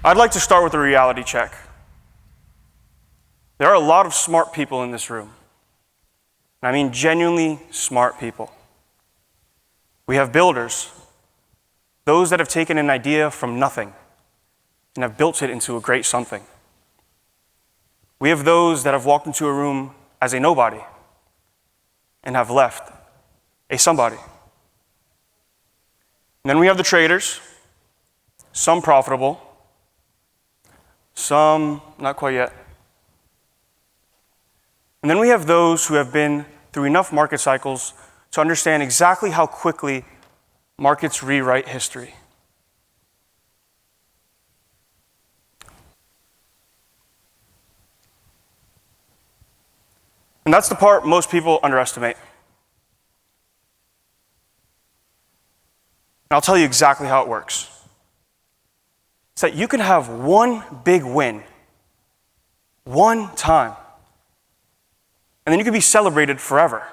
I'd like to start with a reality check. There are a lot of smart people in this room. And I mean genuinely smart people. We have builders, those that have taken an idea from nothing and have built it into a great something. We have those that have walked into a room as a nobody and have left a somebody. And then we have the traders, some profitable, some not quite yet. And then we have those who have been through enough market cycles to understand exactly how quickly markets rewrite history. And that's the part most people underestimate. And I'll tell you exactly how it works. It's that you can have one big win, one time, and then you can be celebrated forever.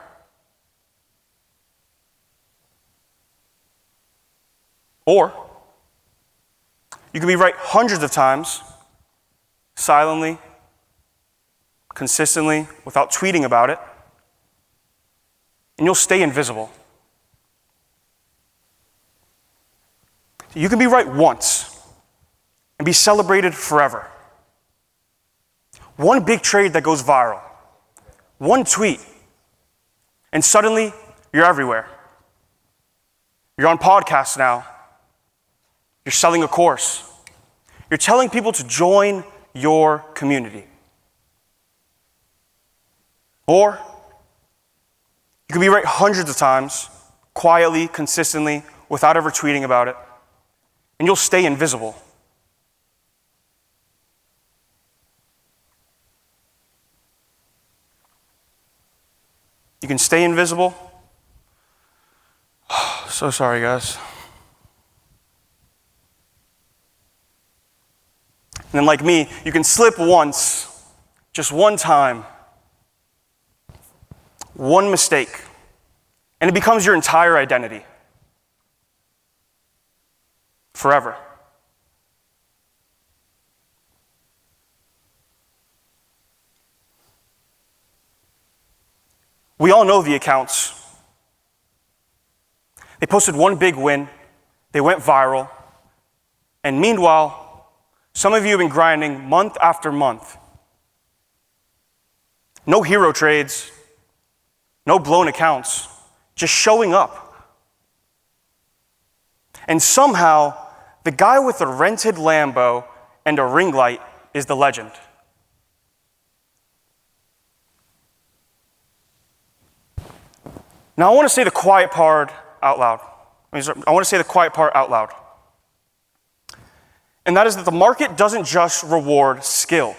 Or you can be right hundreds of times, silently, consistently, without tweeting about it, and you'll stay invisible. You can be right once and be celebrated forever. One big trade that goes viral, one tweet, and suddenly you're everywhere. You're on podcasts now. You're selling a course. You're telling people to join your community. Or you can be right hundreds of times, quietly, consistently, without ever tweeting about it, and you'll stay invisible. You can stay invisible. So sorry, guys. And then like me, you can slip once, just one time, one mistake, and it becomes your entire identity. Forever. We all know the accounts. They posted one big win, they went viral, and meanwhile, some of you have been grinding month after month. No hero trades, no blown accounts, just showing up. And somehow, the guy with the rented Lambo and a ring light is the legend. Now I want to say the quiet part out loud. I want to say the quiet part out loud. And that is that the market doesn't just reward skill.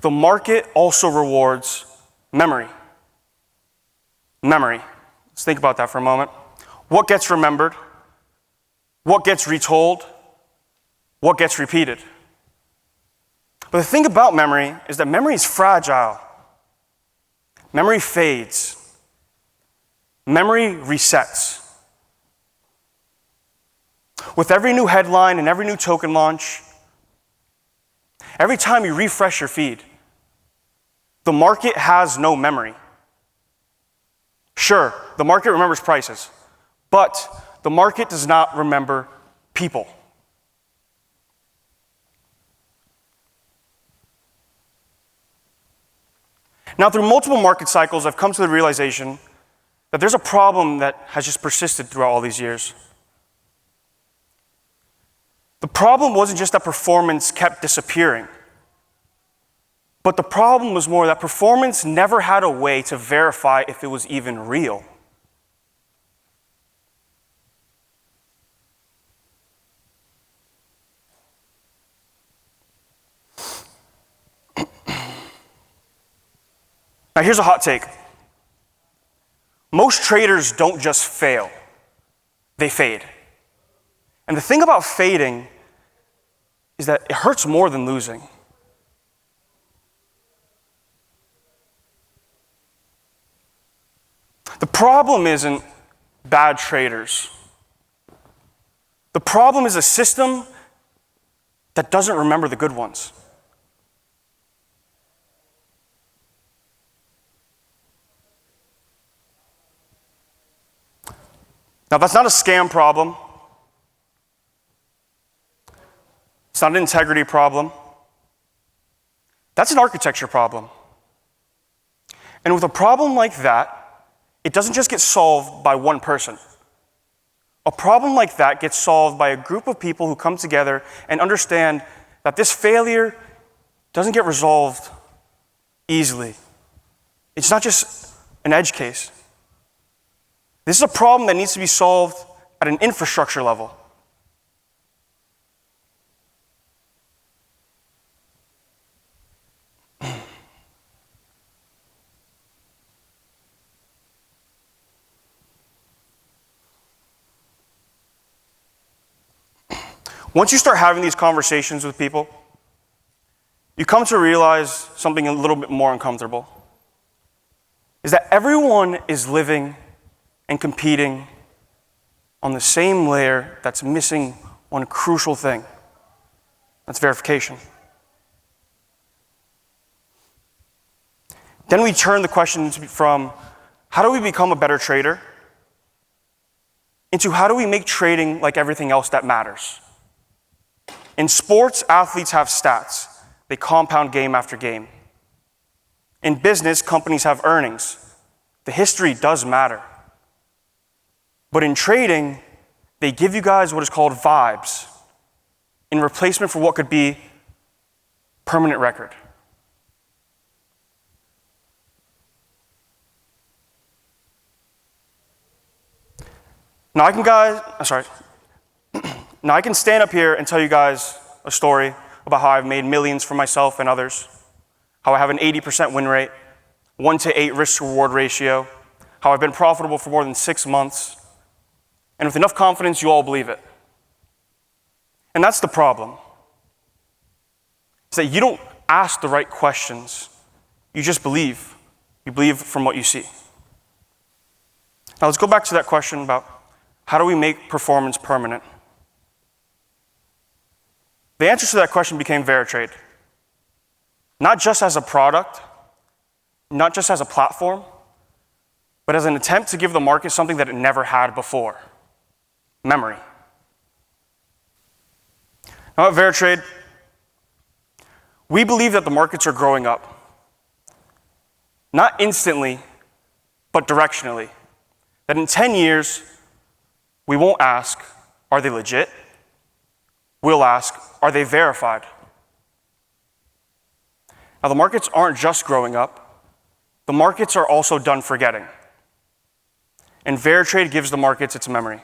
The market also rewards memory. Memory. Let's think about that for a moment. What gets remembered? What gets retold? What gets repeated? But the thing about memory is that memory is fragile. Memory fades. Memory resets. With every new headline and every new token launch, every time you refresh your feed, the market has no memory. Sure, the market remembers prices, but the market does not remember people. Now, through multiple market cycles, I've come to the realization that there's a problem that has just persisted throughout all these years. The problem wasn't just that performance kept disappearing, but the problem was more that performance never had a way to verify if it was even real. Now here's a hot take. Most traders don't just fail, they fade. And the thing about fading is that it hurts more than losing. The problem isn't bad traders. The problem is a system that doesn't remember the good ones. Now, that's not a scam problem. It's not an integrity problem. That's an architecture problem. And with a problem like that, it doesn't just get solved by one person. A problem like that gets solved by a group of people who come together and understand that this failure doesn't get resolved easily. It's not just an edge case. This is a problem that needs to be solved at an infrastructure level. Once you start having these conversations with people, you come to realize something a little bit more uncomfortable. Is that everyone is living and competing on the same layer that's missing one crucial thing. That's verification. Then we turn the question from how do we become a better trader into how do we make trading like everything else that matters. In sports, athletes have stats. They compound game after game. In business, companies have earnings. The history does matter. But in trading, they give you guys what is called vibes in replacement for what could be permanent record. Now I can stand up here and tell you guys a story about how I've made millions for myself and others, how I have an 80% win rate, 1-to-8 risk-reward ratio, how I've been profitable for more than 6 months, and with enough confidence, you all believe it. And that's the problem. It's that you don't ask the right questions. You just believe. You believe from what you see. Now let's go back to that question about how do we make performance permanent? The answer to that question became Veritrade. Not just as a product, not just as a platform, but as an attempt to give the market something that it never had before. Memory. Now at Veritrade, we believe that the markets are growing up. Not instantly, but directionally. That in 10 years, we won't ask, are they legit? We'll ask, are they verified? Now the markets aren't just growing up, the markets are also done forgetting. And Veritrade gives the markets its memory.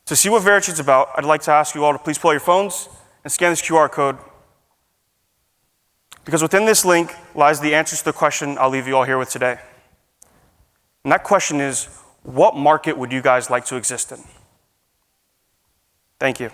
To see what Veritrade's about, I'd like to ask you all to please pull out your phones and scan this QR code. Because within this link lies the answers to the question I'll leave you all here with today. And that question is, what market would you guys like to exist in? Thank you.